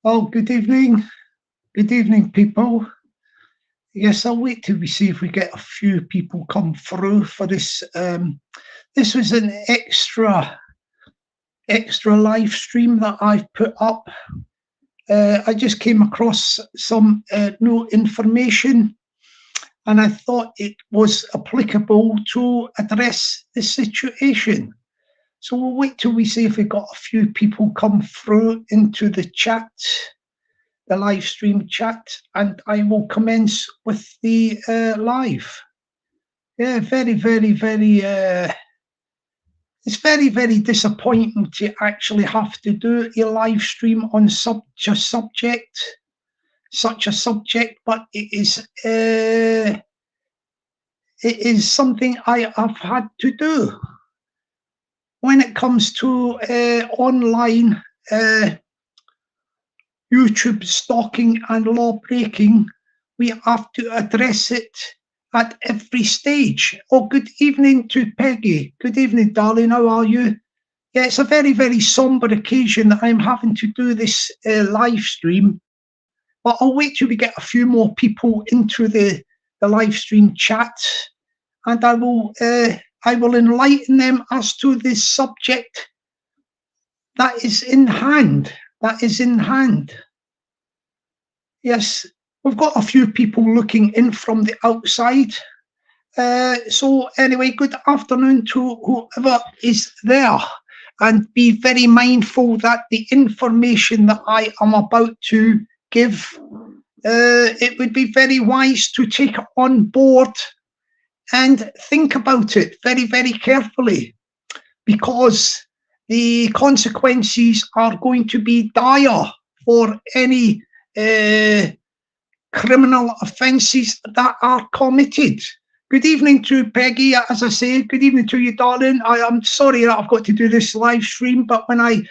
Oh, good evening. Good evening, people. Yes, I'll wait till we see if we get a few people come through for this. This was an extra live stream that I've put up. I just came across some new information, and I thought it was applicable to address the situation. So we'll wait till we see if we got a few people come through into the chat, the live stream chat, and I will commence with the live. Yeah, it's very disappointing to actually have to do a live stream on such a subject, but it is something I have had to do. When it comes to online YouTube stalking and law breaking, we have to address it at every stage. Oh, good evening to Peggy. Good evening, darling. How are you? Yeah, it's a very somber occasion that I'm having to do this live stream, but I'll wait till we get a few more people into the live stream chat, and I will enlighten them as to this subject that is in hand. That is in hand. Yes, we've got a few people looking in from the outside. So anyway, good afternoon to whoever is there. And be very mindful that the information that I am about to give, it would be very wise to take it on board and think about it very carefully, because the consequences are going to be dire for any criminal offences that are committed. Good evening to Peggy, as I say. Good evening to you, darling. I am sorry that I've got to do this live stream, but when I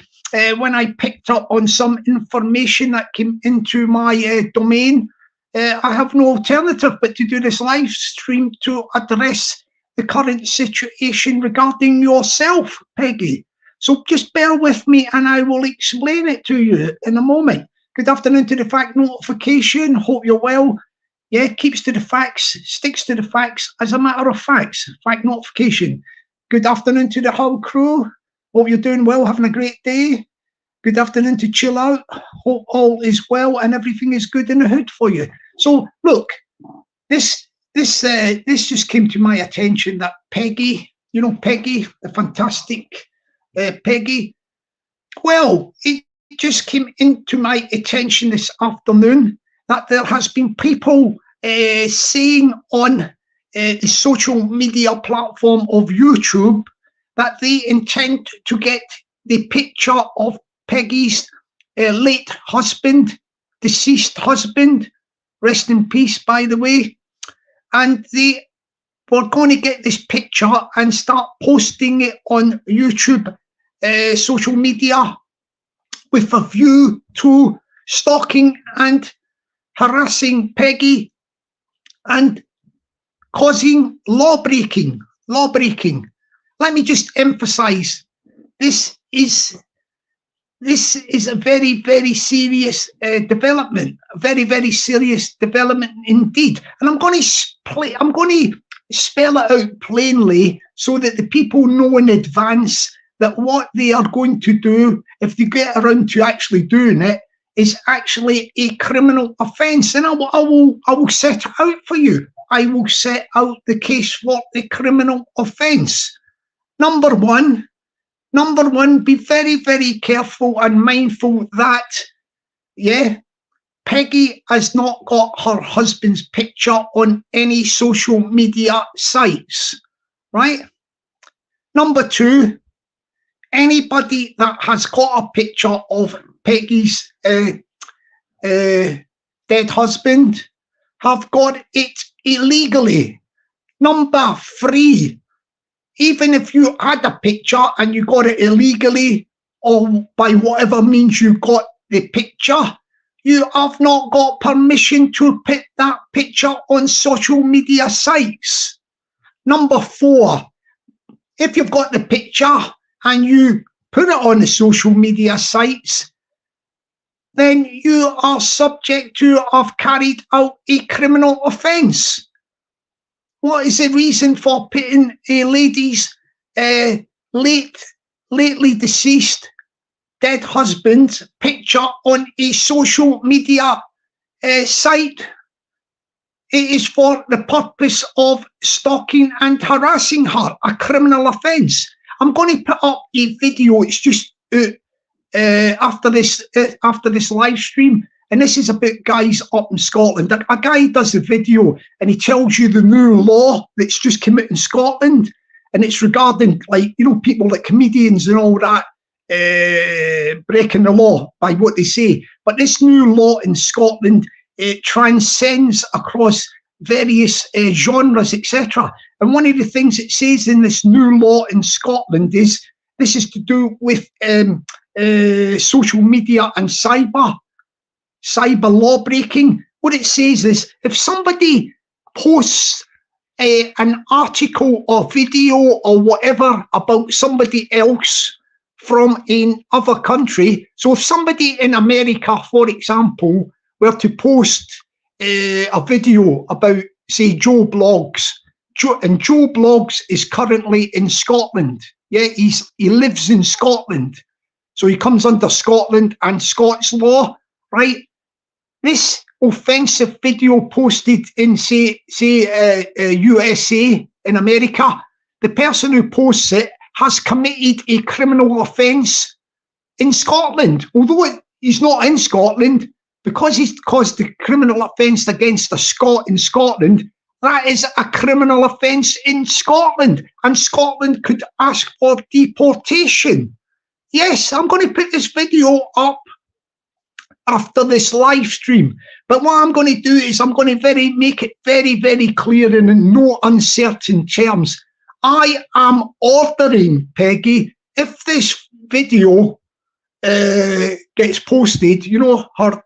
picked up on some information that came into my domain, I have no alternative but to do this live stream to address the current situation regarding yourself, Peggy. So just bear with me and I will explain it to you in a moment. Good afternoon to the fact notification. Hope you're well. Yeah, keeps to the facts, sticks to the facts as a matter of facts. Fact notification. Good afternoon to the whole crew. Hope you're doing well, having a great day. Good afternoon to Chill Out. Hope all is well and everything is good in the hood for you. So look, this just came to my attention that Peggy, you know Peggy, the fantastic Peggy. Well, it just came into my attention this afternoon that there has been people saying on the social media platform of YouTube that they intend to get the picture of Peggy's late husband, deceased husband, rest in peace, by the way, and they were going to get this picture and start posting it on YouTube social media with a view to stalking and harassing Peggy and causing law breaking. Let me just emphasize, this is a very serious development, a very serious development indeed. And I'm going to spell it out plainly so that the people know in advance that what they are going to do, if they get around to actually doing it, is actually a criminal offence. And I will set it out for you. I will set out the case for the criminal offence. Number one, be very careful and mindful that, yeah, Peggy has not got her husband's picture on any social media sites, right? Number two, anybody that has got a picture of Peggy's dead husband have got it illegally. Number three, even if you had a picture and you got it illegally or by whatever means you got the picture, you have not got permission to put that picture on social media sites. Number four, if you've got the picture and you put it on the social media sites, then you are subject to have carried out a criminal offence. What is the reason for putting a lady's lately deceased dead husband's picture on a social media site? It is for the purpose of stalking and harassing her, a criminal offence. I'm going to put up a video. It's just after this live stream, and this is about guys up in Scotland. A guy does the video and he tells you the new law that's just come out in Scotland, and it's regarding, like, you know, people like comedians and all that breaking the law by what they say. But this new law in Scotland, it transcends across various genres, etc. And one of the things it says in this new law in Scotland is this is to do with social media and cyber law breaking. What it says is, if somebody posts an article or video or whatever about somebody else from another country, so if somebody in America, for example, were to post a video about, say, Joe Bloggs, and Joe Bloggs is currently in Scotland. Yeah, he lives in Scotland, so he comes under Scotland and Scots law, right? This offensive video posted in, say, USA, in America, the person who posts it has committed a criminal offence in Scotland. Although he's not in Scotland, because he's caused the criminal offence against a Scot in Scotland, that is a criminal offence in Scotland, and Scotland could ask for deportation. Yes, I'm going to put this video up after this live stream, but what I'm going to do is I'm going to make it very, very clear and in no uncertain terms. I am ordering, Peggy, if this video gets posted, you know, her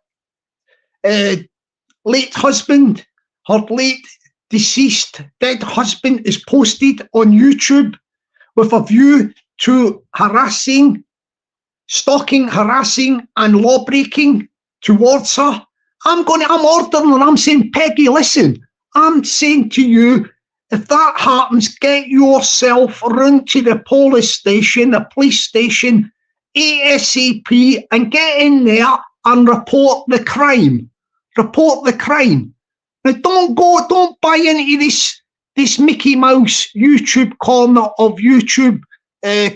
late husband, her late deceased dead husband is posted on YouTube with a view to stalking, harassing and law breaking towards her. I'm ordering and I'm saying, Peggy, listen, I'm saying to you, if that happens, get yourself run to the police station ASAP, and get in there and report the crime. Report the crime. Now, don't buy into this Mickey Mouse YouTube corner of YouTube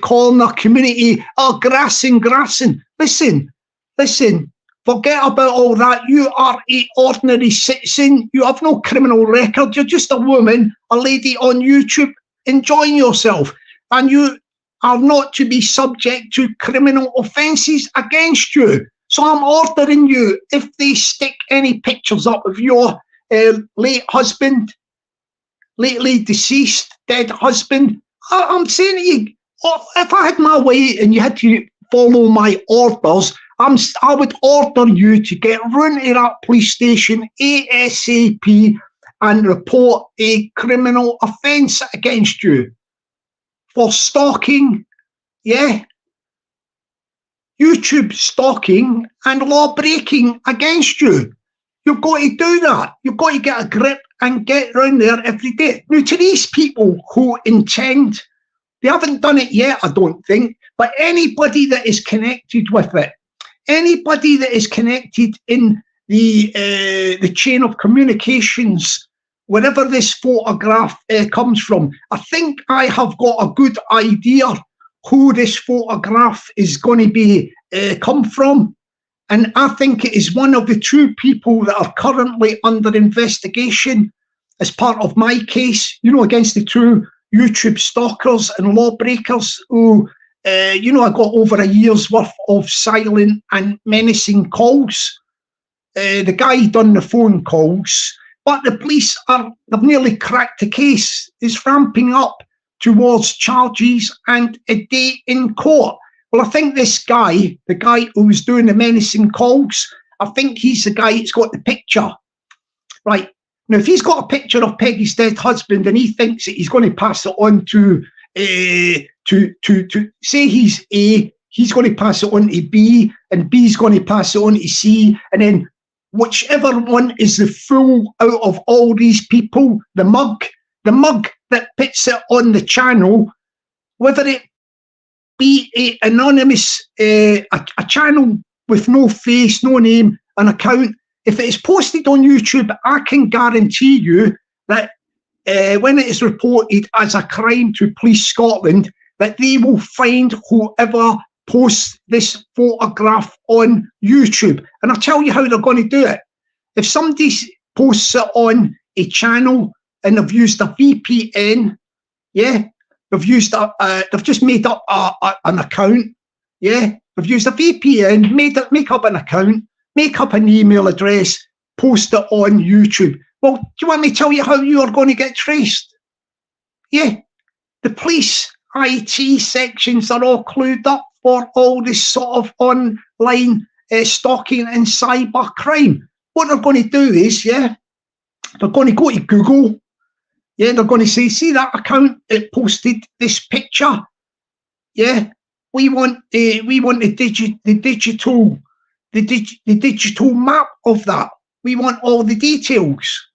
corner community. Oh, grassing. Listen. Forget about all that. You are an ordinary citizen. You have no criminal record. You're just a woman, a lady on YouTube, enjoying yourself. And you are not to be subject to criminal offences against you. So I'm ordering you, if they stick any pictures up of your late husband, lately deceased, dead husband, I'm saying to you, if I had my way and you had to follow my orders, I would order you to get run to that police station ASAP and report a criminal offence against you for stalking, yeah? YouTube stalking and law breaking against you. You've got to do that. You've got to get a grip and get round there every day. Now, to these people who intend, they haven't done it yet, I don't think, but anybody that is connected with it, anybody that is connected in the chain of communications, wherever this photograph comes from, I think I have got a good idea who this photograph is going to be come from. And I think it is one of the two people that are currently under investigation as part of my case, you know, against the two YouTube stalkers and lawbreakers who, you know, I got over a year's worth of silent and menacing calls. The guy done the phone calls, but the police they've nearly cracked the case. It's ramping up towards charges and a day in court. Well, I think this guy, the guy who was doing the menacing calls, I think he's the guy that's got the picture. Right. Now, if he's got a picture of Peggy's dead husband and he thinks that he's going to pass it on to say he's A, he's going to pass it on to B, and B's going to pass it on to C, and then whichever one is the fool out of all these people, the mug that puts it on the channel, whether it be a anonymous, a channel with no face, no name, an account, if it is posted on YouTube, I can guarantee you that when it is reported as a crime to Police Scotland, that they will find whoever posts this photograph on YouTube. And I'll tell you how they're going to do it. If somebody posts it on a channel and they've used a VPN, yeah, they've just made up an account, yeah, they've used a VPN, make up an account, make up an email address, post it on YouTube. Well, do you want me to tell you how you are going to get traced? Yeah, the police IT sections are all clued up for all this sort of online stalking and cyber crime. What they're going to do is, yeah, they're going to go to Google. Yeah, they're going to say, see that account that posted this picture? Yeah, we want the digital map of that. We want all the details.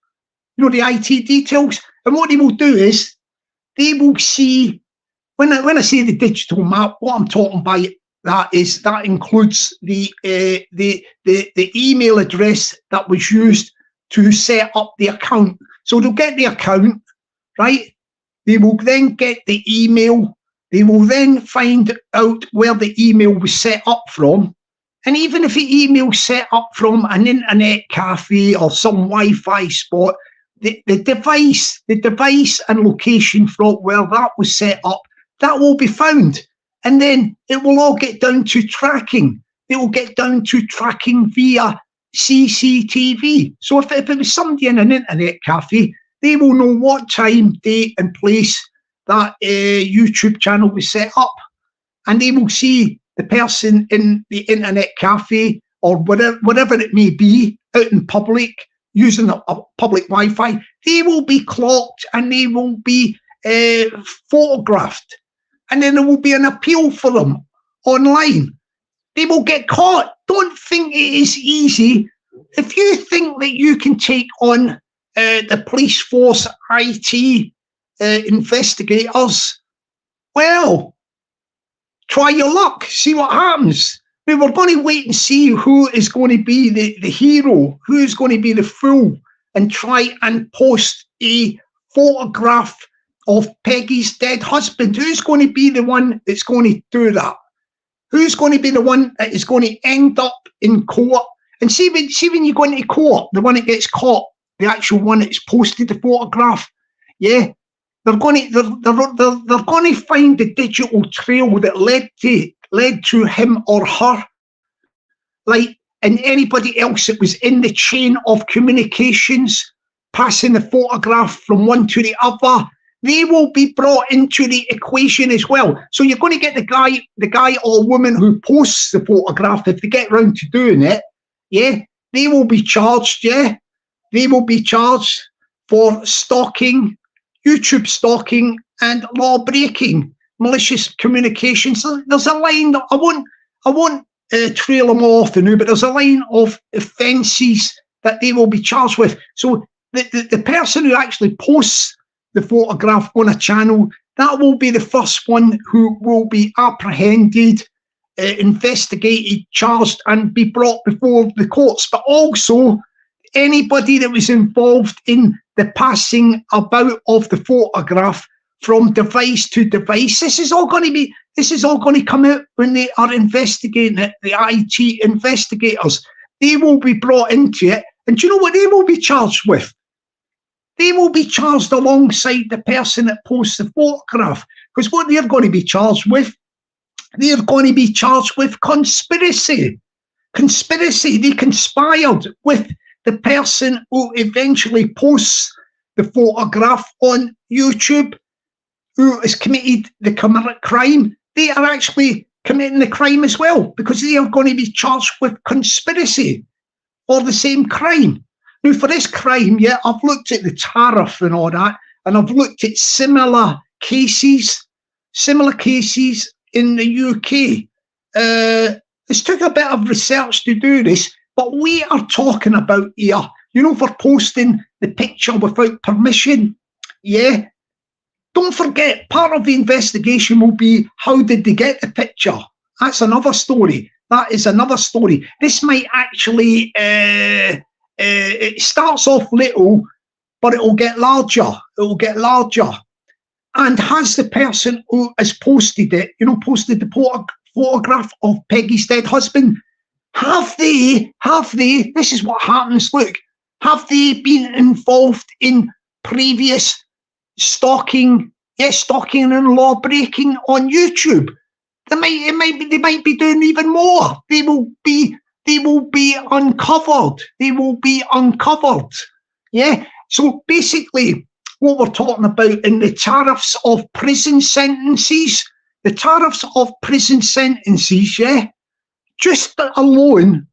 You know, the IT details. And what they will do is they will see, when I say the digital map, what I'm talking about that includes the email address that was used to set up the account. So they'll get the account, right? They will then get the email. They will then find out where the email was set up from. And even if the email set up from an internet cafe or some Wi-Fi spot, the device and location from where that was set up, that will be found. And then it will all get down to tracking. It will get down to tracking via CCTV. So if it was somebody in an internet cafe, they will know what time, date and place that YouTube channel was set up. And they will see the person in the internet cafe or whatever it may be out in public using a public Wi-Fi. They will be clocked and they will be photographed. And then there will be an appeal for them online. They will get caught. Don't think it is easy. If you think that you can take on the police force IT investigators, well, try your luck, see what happens. Now, we're going to wait and see who is going to be the hero, who is going to be the fool, and try and post a photograph of Peggy's dead husband. Who's going to be the one that's going to do that? Who's going to be the one that is going to end up in court? And see when you go into court, the one that gets caught, the actual one that's posted the photograph, yeah, they're going to find the digital trail that led to him or her, like, and anybody else that was in the chain of communications, passing the photograph from one to the other. They will be brought into the equation as well. So you're going to get the guy or woman who posts the photograph, if they get round to doing it, yeah, they will be charged, yeah. They will be charged for stalking, YouTube stalking, and law breaking, malicious communication. So there's a line that I won't trail them off the new, but there's a line of offences that they will be charged with. So the person who actually posts the photograph on a channel, that will be the first one who will be apprehended, investigated, charged, and be brought before the courts. But also anybody that was involved in the passing about of the photograph from device to device. This is all going to come out when they are investigating it. The IT investigators, they will be brought into it. And do you know what they will be charged with? They will be charged alongside the person that posts the photograph. Because what they're going to be charged with, they're going to be charged with conspiracy. Conspiracy. They conspired with the person who eventually posts the photograph on YouTube, who has committed the crime. They are actually committing the crime as well, because they are going to be charged with conspiracy for the same crime. Now, for this crime, yeah, I've looked at the tariff and all that, and I've looked at similar cases in the UK. It's took a bit of research to do this, but we are talking about here, for posting the picture without permission. Yeah. Don't forget, part of the investigation will be, how did they get the picture? That's another story. That is another story. This might actually, it starts off little, but it will get larger. It will get larger. And has the person who has posted it, posted the photograph of Peggy's dead husband, have they, this is what happens, look, have they been involved in previous stalking and law breaking on YouTube? They might be doing even more. They will be uncovered. They will be uncovered. Yeah. So basically, what we're talking about in the tariffs of prison sentences, yeah, just alone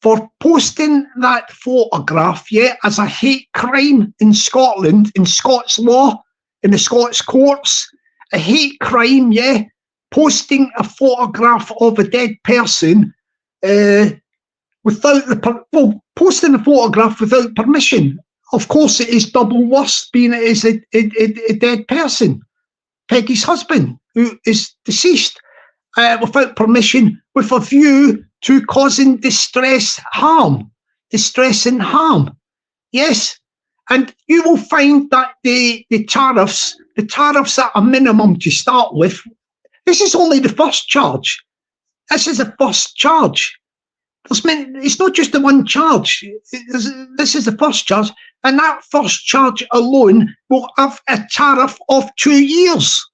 for posting that photograph, yeah, as a hate crime in Scotland, in Scots law, in the Scots courts, a hate crime, yeah, posting a photograph of a dead person posting a photograph without permission. Of course, it is double worse, being it is a dead person, Peggy's husband, who is deceased, without permission, with a view to causing distress and harm. Yes. And you will find that the tariffs at a minimum to start with, this is only the first charge. This is the first charge. It's not just the one charge. This is the first charge. And that first charge alone will have a tariff of 2 years.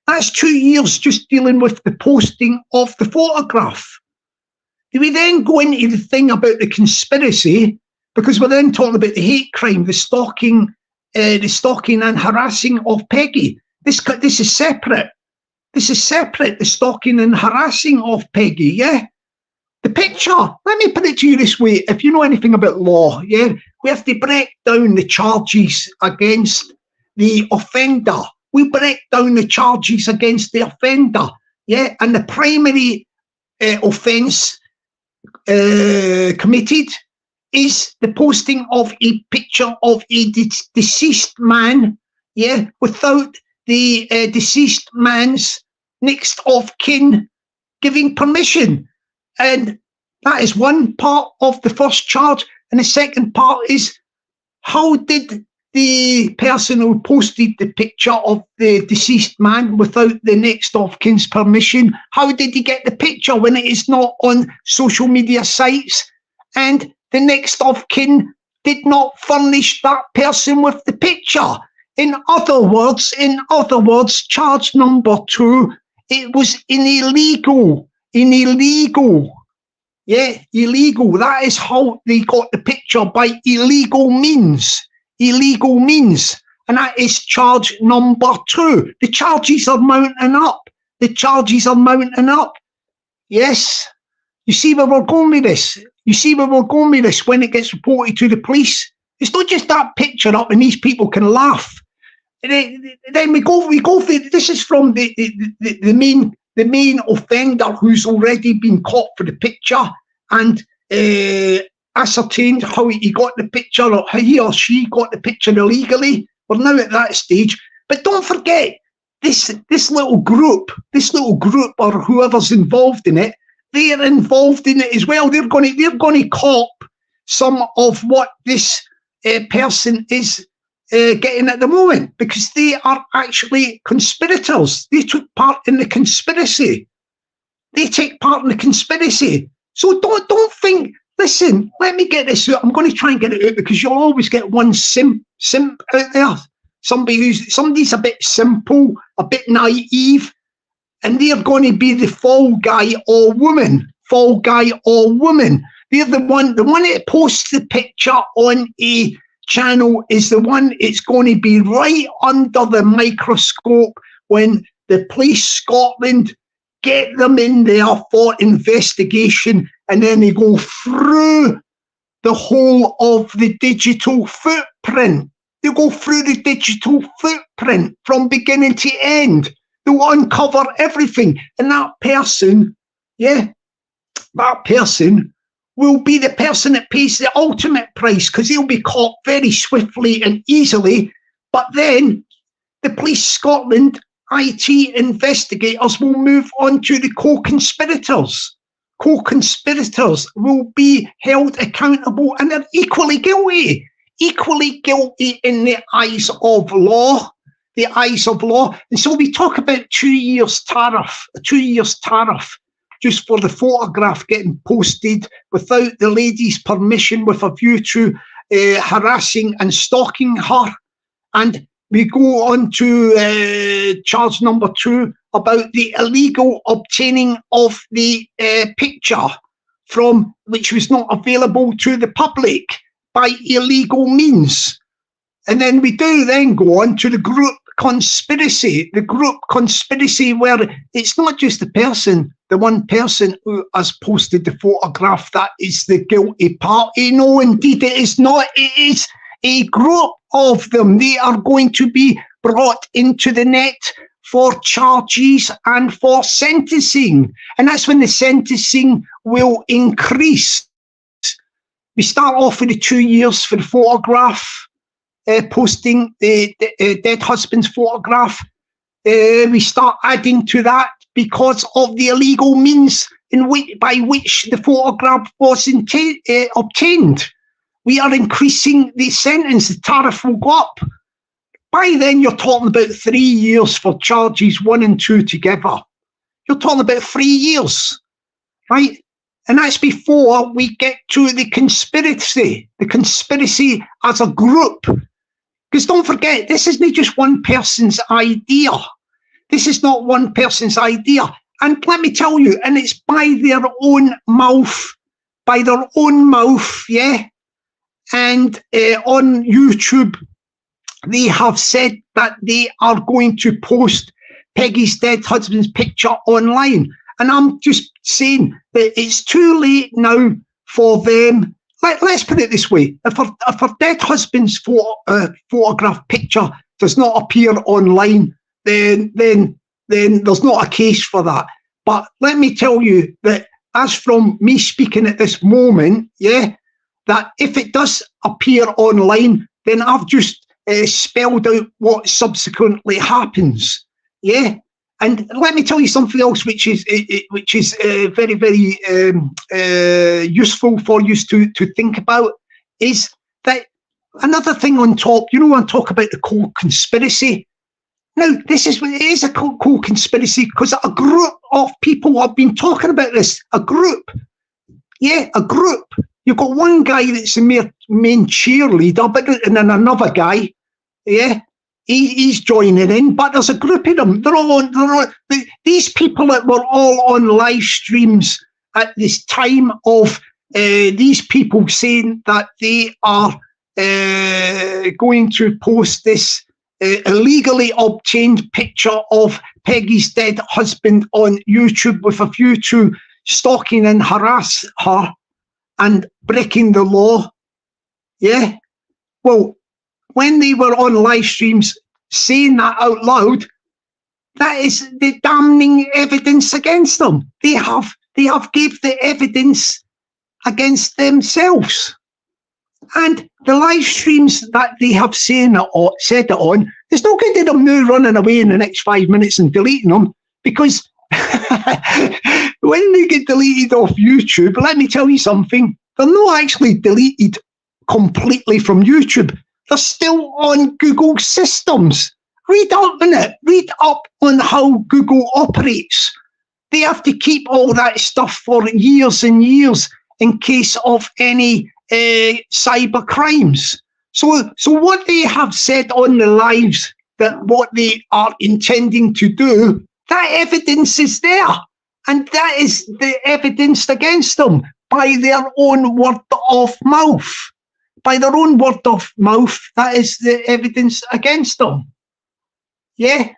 That's 2 years just dealing with the posting of the photograph. We then go into the thing about the conspiracy, because we're then talking about the hate crime, the stalking and harassing of Peggy. This is separate. This is separate, the stalking and harassing of Peggy, yeah? The picture, let me put it to you this way, if you know anything about law, yeah, we have to break down the charges against the offender. We break down the charges against the offender, yeah? And the primary offence committed is the posting of a picture of a deceased man, yeah, without the deceased man's next of kin giving permission. And that is one part of the first charge. And the second part is, how did the person who posted the picture of the deceased man without the next of kin's permission, how did he get the picture when it is not on social media sites? And the next of kin did not furnish that person with the picture. In other words, charge number 2, it was illegal. Yeah, illegal. That is how they got the picture, by illegal means. And that is charge number 2. The charges are mounting up. Yes. You see where we're going with this? When it gets reported to the police, it's not just that picture up and these people can laugh. Then we go for, this is from the main offender who's already been caught for the picture and ascertained how he got the picture, or how he or she got the picture illegally. We're now at that stage. But don't forget, this little group or whoever's involved in it, they're involved in it as well. They're going to cop some of what this person is getting at the moment, because they are actually conspirators. They took part in the conspiracy. So don't think, listen, let me get this out. I'm going to try and get it out, because you'll always get one simp out there. Somebody's a bit simple, a bit naive, and they're going to be the fall guy or woman. They're the one that posts the picture on a channel is the one it's going to be right under the microscope when the police Scotland get them in there for investigation, and then they go through the whole of the digital footprint. They go through the digital footprint from beginning to end. They'll uncover everything, and that person yeah, that person will be the person that pays the ultimate price, because he'll be caught very swiftly and easily. But then the Police Scotland IT investigators will move on to the co-conspirators. Co-conspirators will be held accountable, and they're equally guilty in the eyes of law. The eyes of law. And so we talk about 2 years tariff, just for the photograph getting posted without the lady's permission, with a view to harassing and stalking her. And we go on to charge number 2 about the illegal obtaining of the picture from which was not available to the public by illegal means. And then we do then go on to the group conspiracy, where it's not just the one person who has posted the photograph that is the guilty party. No, indeed it is not. It is a group of them. They are going to be brought into the net for charges and for sentencing. And that's when the sentencing will increase. We start off with the 2 years for the photograph. Posting the dead husband's photograph. We start adding to that because of the illegal means by which the photograph was obtained. We are increasing the sentence. The tariff will go up. By then, you're talking about 3 years for charges 1 and 2 together. You're talking about 3 years, right? And that's before we get to the conspiracy as a group. Because don't forget, this isn't just one person's idea. This is not one person's idea. And let me tell you, and it's by their own mouth, yeah? And on YouTube, they have said that they are going to post Peggy's dead husband's picture online. And I'm just saying that it's too late now for them. Let's put it this way. If her dead husband's photograph picture does not appear online, then there's not a case for that. But let me tell you that as from me speaking at this moment, yeah, that if it does appear online, then I've just spelled out what subsequently happens. Yeah. And let me tell you something else, which is very, very useful for you to think about, is that another thing on top. You know, when I talk about the co-conspiracy. Now, it is a co-conspiracy because a group of people have been talking about this. A group. Yeah, a group. You've got one guy that's the main cheerleader, but and then another guy. Yeah. He's joining in, but there's a group of them. These people that were all on live streams at this time of these people saying that they are going to post this illegally obtained picture of Peggy's dead husband on YouTube with a view to stalking and harass her and breaking the law. Yeah. Well, when they were on live streams saying that out loud, that is the damning evidence against them. They have gave the evidence against themselves. And the live streams that they have said it on, there's no good in them now running away in the next 5 minutes and deleting them, because when they get deleted off YouTube, let me tell you something, they're not actually deleted completely from YouTube. They're still on Google systems. Read up on it. Read up on how Google operates. They have to keep all that stuff for years and years in case of any cyber crimes. So what they have said on the lives, that what they are intending to do, that evidence is there. And that is the evidence against them by their own word of mouth. By their own word of mouth, that is the evidence against them. Yeah.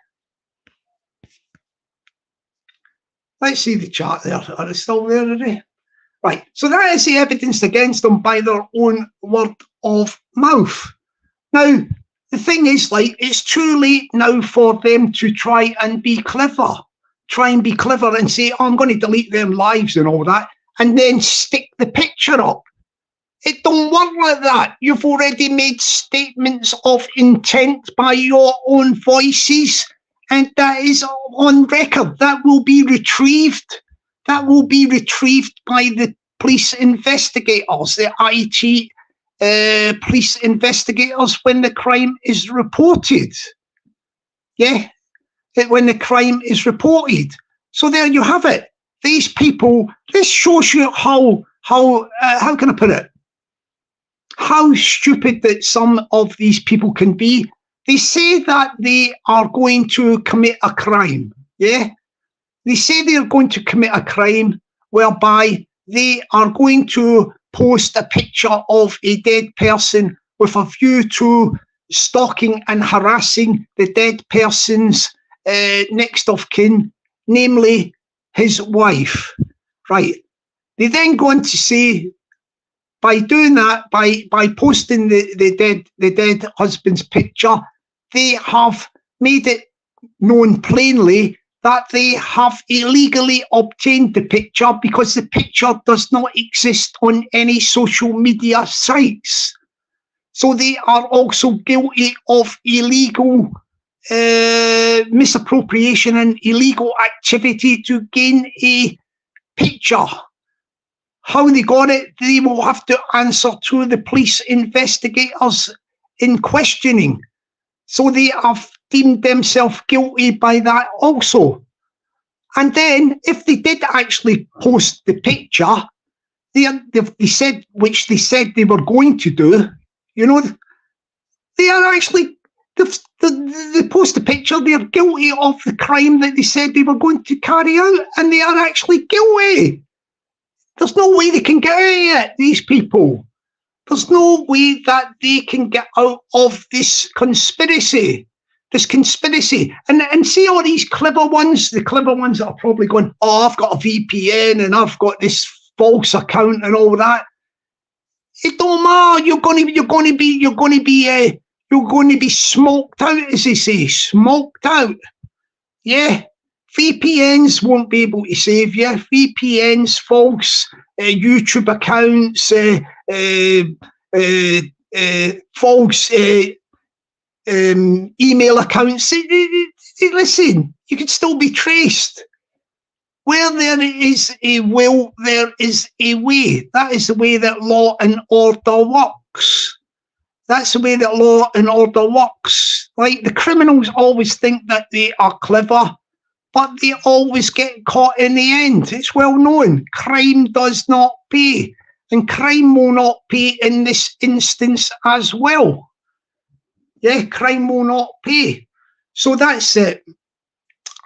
Let's see the chart there. Are they still there already? Right. So that is the evidence against them by their own word of mouth. Now, the thing is, like, it's too late now for them to try and be clever. try and be clever and say, oh, I'm going to delete them lives and all that, and then stick the picture up. It don't work like that. You've already made statements of intent by your own voices, and that is on record. That will be retrieved. That will be retrieved by the police investigators, the IT police investigators, when the crime is reported. Yeah, when the crime is reported. So there you have it. These people, this shows you how can I put it? How stupid that some of these people can be. They say that they are going to commit a crime. Yeah, they say they are going to commit a crime whereby they are going to post a picture of a dead person with a view to stalking and harassing the dead person's next of kin, namely his wife. Right. They then go on to say, by doing that, by posting the dead husband's picture, they have made it known plainly that they have illegally obtained the picture, because the picture does not exist on any social media sites. So they are also guilty of illegal misappropriation and illegal activity to gain a picture. How they got it, they will have to answer to the police investigators in questioning. So they have deemed themselves guilty by that also. And then, if they did actually post the picture, they said, which they said they were going to do, you know, they are actually, they post the picture, they are guilty of the crime that they said they were going to carry out, and they are actually guilty. There's no way they can get out of it, these people. There's no way that they can get out of this conspiracy. And see all these clever ones, the clever ones that are probably going, oh, I've got a VPN and I've got this false account and all that. It don't matter. You're going to be smoked out, as they say, smoked out. Yeah. VPNs won't be able to save you. VPNs, false YouTube accounts, false email accounts. Listen, you can still be traced. Where there is a will, there is a way. That is the way that law and order works. That's the way that law and order works. Like, the criminals always think that they are clever, but they always get caught in the end. It's well known. Crime does not pay, and crime will not pay in this instance as well. Yeah, crime will not pay. So that's it.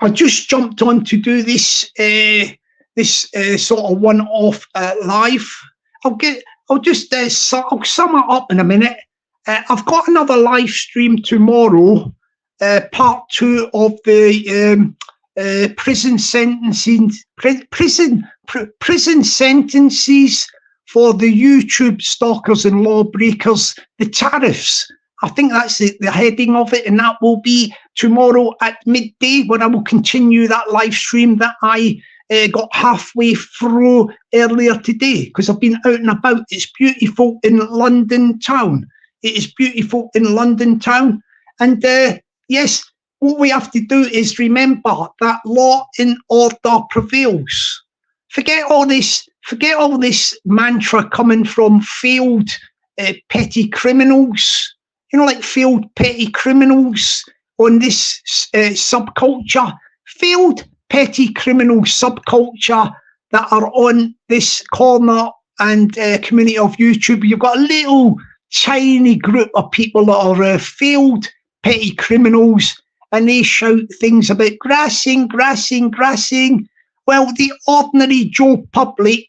I just jumped on to do this sort of one-off live. I'll sum it up in a minute. I've got another live stream tomorrow, part 2 of the prison sentences for the YouTube stalkers and lawbreakers, the tariffs. I think that's the heading of it, and that will be tomorrow at midday, when I will continue that live stream that I got halfway through earlier today, because I've been out and about. It's beautiful in London town. It is beautiful in London town. And yes, what we have to do is remember that law and order prevails. Forget all this mantra coming from failed petty criminals, you know, like failed petty criminals on this subculture, failed petty criminal subculture that are on this corner and community of YouTube. You've got a little tiny group of people that are failed petty criminals, and they shout things about grassing. Well, the ordinary Joe public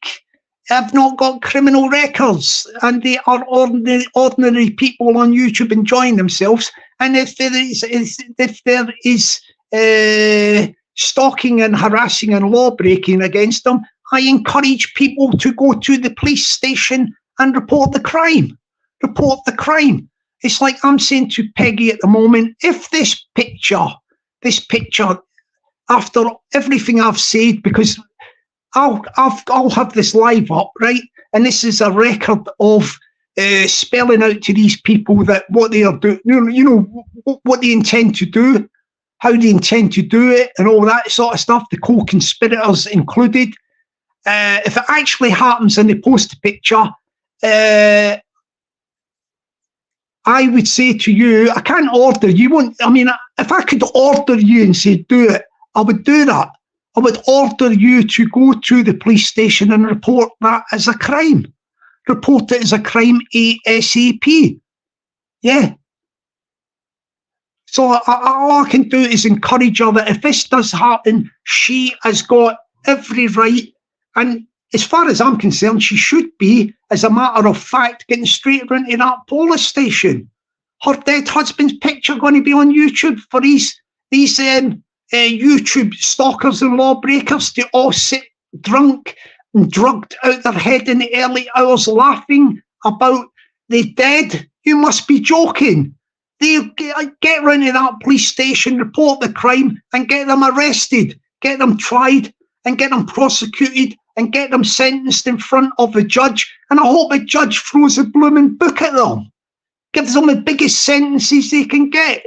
have not got criminal records, and they are ordinary people on YouTube enjoying themselves. And if there is stalking and harassing and law breaking against them, I encourage people to go to the police station and report the crime. Report the crime. It's like I'm saying to Peggy at the moment, if this picture after everything I've said, because I'll have this live up, right? And this is a record of spelling out to these people that what they are doing, what they intend to do, how they intend to do it, and all that sort of stuff, the co-conspirators included. If it actually happens and they post a picture, I would say to you, I can't order you. If I could order you and say do it, I would do that. I would order you to go to the police station and report that as a crime. Report it as a crime ASAP. Yeah. So all I can do is encourage her that if this does happen, she has got every right. And as far as I'm concerned, she should be, as a matter of fact, getting straight into that police station. Her dead husband's picture going to be on YouTube for these YouTube stalkers and lawbreakers to all sit drunk and drugged out their head in the early hours laughing about the dead. You must be joking. They get round to that police station, report the crime and get them arrested, get them tried and get them prosecuted and get them sentenced in front of a judge. And I hope a judge throws a blooming book at them, gives them the biggest sentences they can get.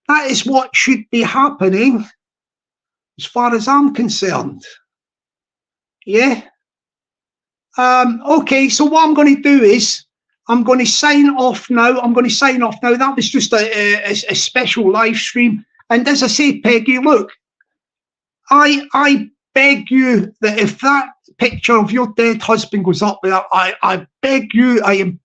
That is what should be happening, as far as I'm concerned. Yeah. Okay, so what I'm going to do is I'm going to sign off now. That was just a special live stream. And as I say, Peggy, look, I beg you that if that picture of your dead husband goes up there, I beg you, I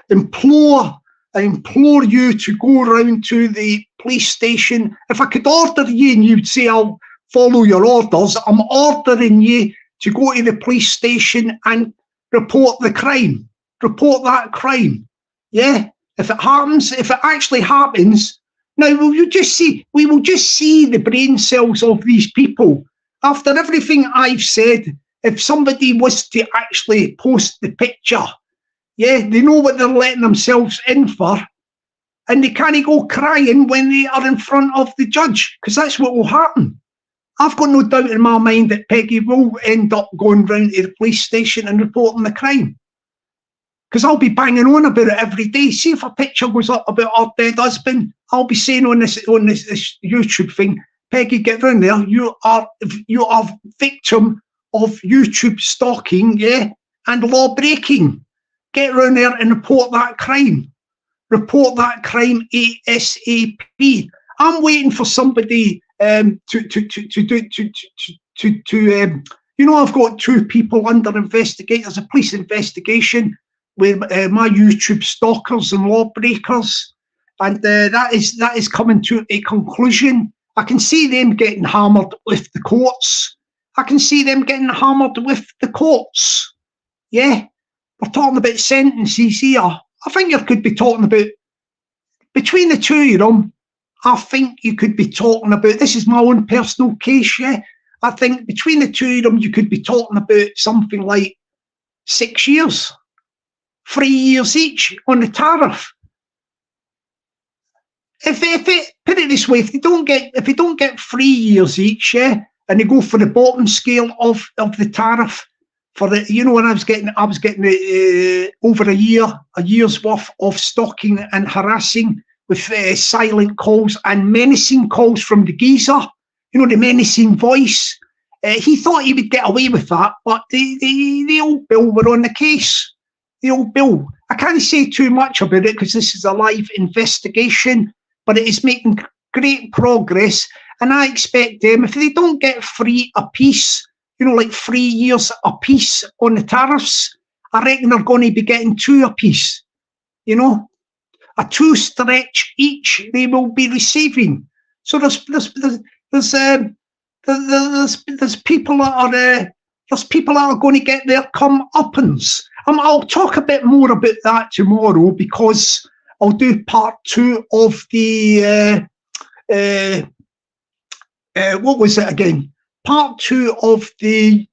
implore you to go around to the police station. If I could order you and you'd say I'll follow your orders, I'm ordering you to go to the police station and report the crime. Report that crime. Yeah? If it happens, if it actually happens, now we will just see the brain cells of these people. After everything I've said, if somebody was to actually post the picture, yeah, they know what they're letting themselves in for, and they can't go crying when they are in front of the judge, because that's what will happen. I've got no doubt in my mind that Peggy will end up going round to the police station and reporting the crime, because I'll be banging on about it every day. See, if a picture goes up about our dead husband, I'll be saying on this YouTube thing, Peggy, get round there. You are victim of YouTube stalking, yeah, and law breaking. Get round there and report that crime. Report that crime ASAP. I'm waiting for somebody to I've got 2 people under investigation. There's a police investigation with my YouTube stalkers and lawbreakers, and that is coming to a conclusion. I can see them getting hammered with the courts. Yeah, we're talking about sentences here. I think you could be talking about, between the 2 of them, I think you could be talking about, this is my own personal case, yeah. I think between the 2 of them, you could be talking about something like 6 years, 3 years each on the tariff. If put it this way, if they don't get 3 years each, yeah, and they go for the bottom scale of the tariff for the, when I was getting over a year's worth of stalking and harassing with silent calls and menacing calls from the geezer, the menacing voice. He thought he would get away with that, but the old Bill were on the case. The old Bill. I can't say too much about it because this is a live investigation, but it is making great progress. And I expect them, if they don't get 3 apiece, like 3 years apiece on the tariffs, I reckon they're going to be getting 2 apiece. A 2 stretch each they will be receiving. So there's people that are going to get their comeuppance. I'll talk a bit more about that tomorrow, because I'll do part 2 of the what was it again? Part 2 of the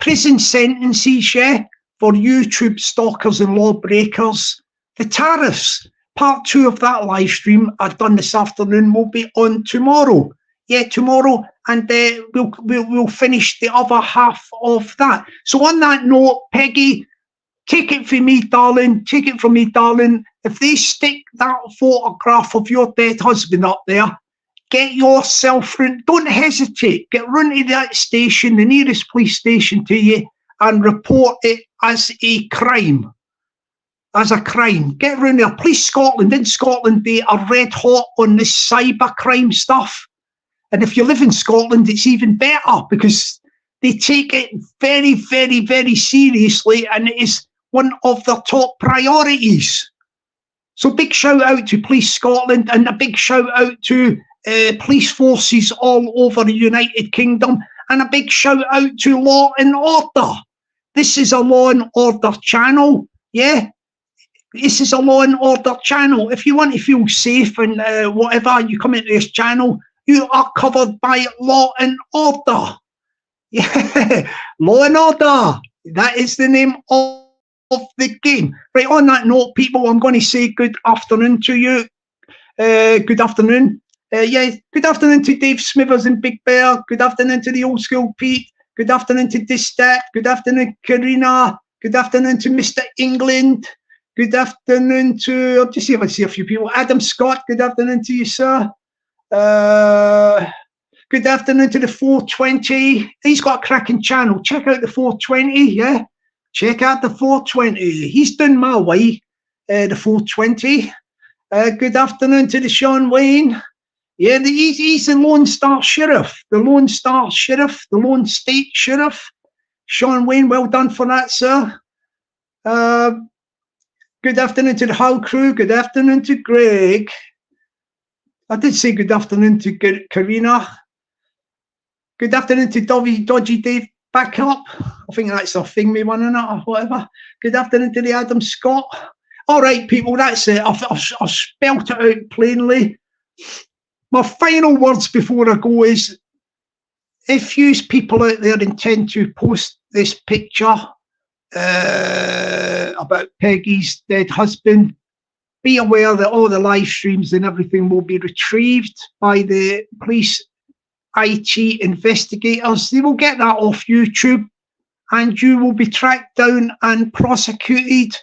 prison sentences, yeah, for YouTube stalkers and lawbreakers. The tariffs. Part 2 of that live stream I've done this afternoon will be on tomorrow. Yeah, tomorrow, and we'll finish the other half of that. So on that note, Peggy, take it from me, darling. Take it from me, darling. If they stick that photograph of your dead husband up there, get yourself run. Don't hesitate. Get run to that station, the nearest police station to you, and report it as a crime. As a crime. Get round there. Police Scotland, in Scotland, they are red hot on this cyber crime stuff. And if you live in Scotland, it's even better because they take it very, very, very seriously, and it is one of their top priorities. So big shout out to Police Scotland, and a big shout out to police forces all over the United Kingdom, and a big shout out to Law and Order. This is a Law and Order channel, yeah? This is a Law and Order channel. If you want to feel safe and whatever, you come into this channel, you are covered by Law and Order. Yeah, Law and Order. That is the name of the game. Right, on that note, people, I'm going to say good afternoon to you. Good afternoon. Yeah, good afternoon to Dave Smithers and Big Bear. Good afternoon to the Old School Pete. Good afternoon to Distat. Good afternoon, Karina. Good afternoon to Mr. England. Good afternoon to, I'll just see if I see a few people. Adam Scott, good afternoon to you, sir. Good afternoon to the 420. He's got a cracking channel. Check out the 420, yeah? Check out the 420. He's done my way, the 420. Good afternoon to the Sean Wayne. Yeah, he's the Lone Star Sheriff. The Lone Star Sheriff. The Lone State Sheriff. Sean Wayne, well done for that, sir. Good afternoon to the whole crew. Good afternoon to Greg. I did say good afternoon to Karina. Good afternoon to Dodgy Dave back up. I think that's a thing, me one or not, or whatever. Good afternoon to the Adam Scott. All right, people, that's it. I've spelt it out plainly. My final words before I go is, if you people out there intend to post this picture about Peggy's dead husband, be aware that all the live streams and everything will be retrieved by the police IT investigators. They will get that off YouTube, and you will be tracked down and prosecuted.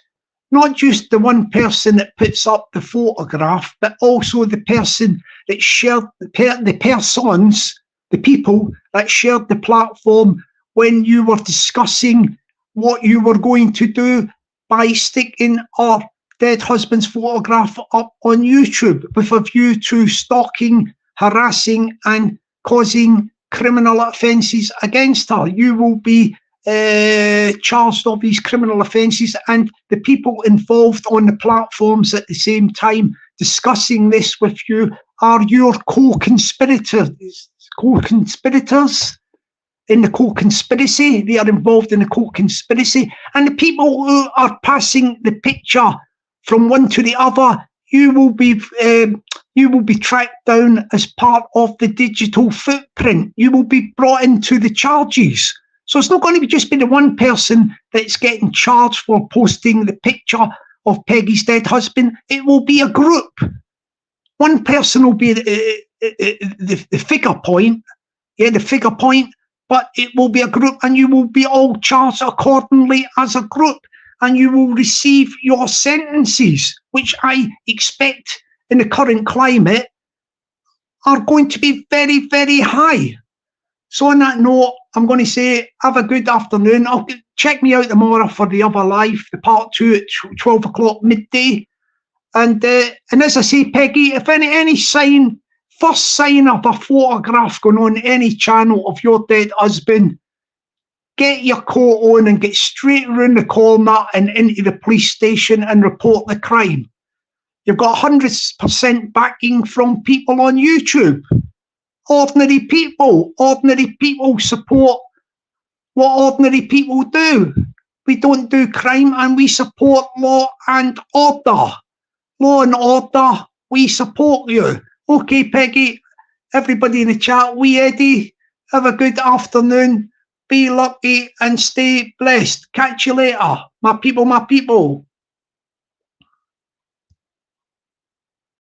Not just the one person that puts up the photograph, but also the person that shared the persons, the people that shared the platform when you were discussing what you were going to do by sticking our dead husband's photograph up on YouTube with a view to stalking, harassing, and causing criminal offences against her. You will be charged of these criminal offences, and the people involved on the platforms at the same time discussing this with you are your co-conspirators in the co-conspiracy. They are involved in the co-conspiracy, and the people who are passing the picture from one to the other, you will be tracked down as part of the digital footprint. You will be brought into the charges. So it's not going to just be the one person that's getting charged for posting the picture of Peggy's dead husband. It will be a group. One person will be the figure point, yeah, the figure point, but it will be a group, and you will be all charged accordingly as a group, and you will receive your sentences, which I expect in the current climate are going to be very, very high. So on that note, I'm going to say, have a good afternoon. Check me out tomorrow for the other live, the part 2 at 12 o'clock midday. And as I say, Peggy, if any first sign of a photograph going on any channel of your dead husband, get your coat on and get straight around the corner and into the police station and report the crime. You've got 100% backing from people on YouTube. Ordinary people support what ordinary people do. We don't do crime, and we support law and order. Law and order, we support you. Okay, Peggy, everybody in the chat, Eddie, have a good afternoon. Be lucky and stay blessed. Catch you later. My people, my people.